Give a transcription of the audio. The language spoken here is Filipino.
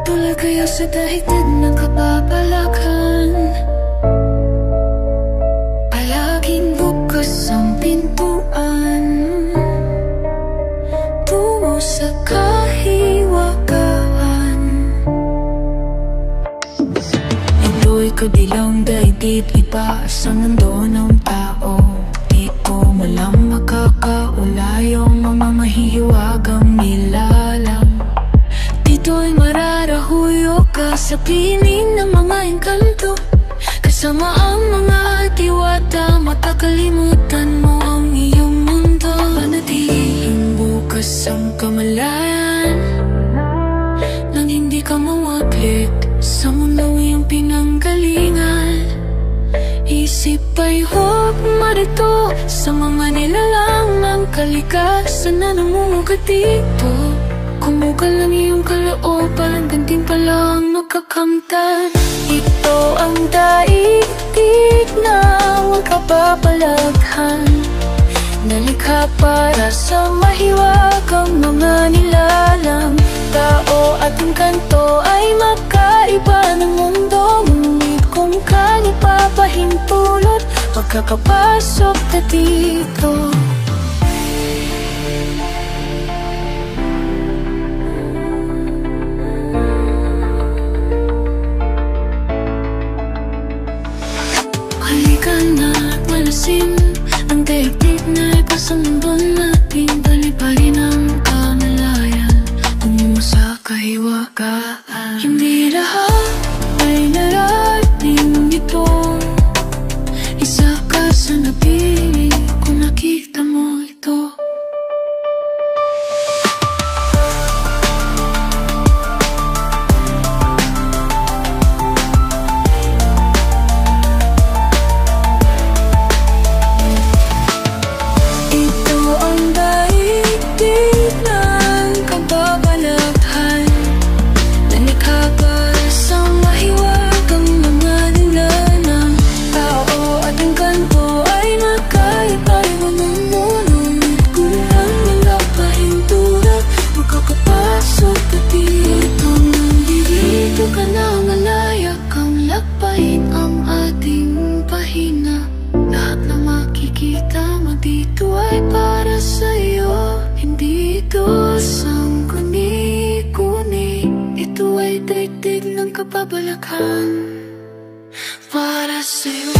Tulad kayo sa daigdig ng kababalaghan, palaging bukas ang pintuan tungo sa kahiwagaan. Ito'y kadilang daigdig, itaas ang mundo ng tao. Di ko malang makakaulay ang mga mahihiwagang nilalang. Dito'y mararahuyok ka sa piling ng mga engkanto, kasama ang mga diwata. Makakalimutan mo ang iyong mundo. Panatiling bukas ang kamalayan nang hindi ka mawaglit sa mundong iyong pinanggalingan. Isip ay huwag marito sa mga nilalang ng kalikasan na namumugat dito. Kumugal ang iyong kalooban, gantimpala ang makakamtan. Ito ang daigdig na walang kababalaghan, nalikha para sa mahiwagang mga nilalang. Tao at engkanto ay magkaiba ng mundo, ngunit kung kanya papahintulot, magkakapasok na dito. Halika na't malasin ang daigdig na iba sa mundo natin. Paliparin ang kamalayan tungo sa kahiwagaan. Hindi lahat ay narating ito. Isa ka sa napili kung nakita mo ito. Dito ay para sa'yo, hindi ito sangguni-guni. Ito ay daigdig ng kababalaghan para sa'yo.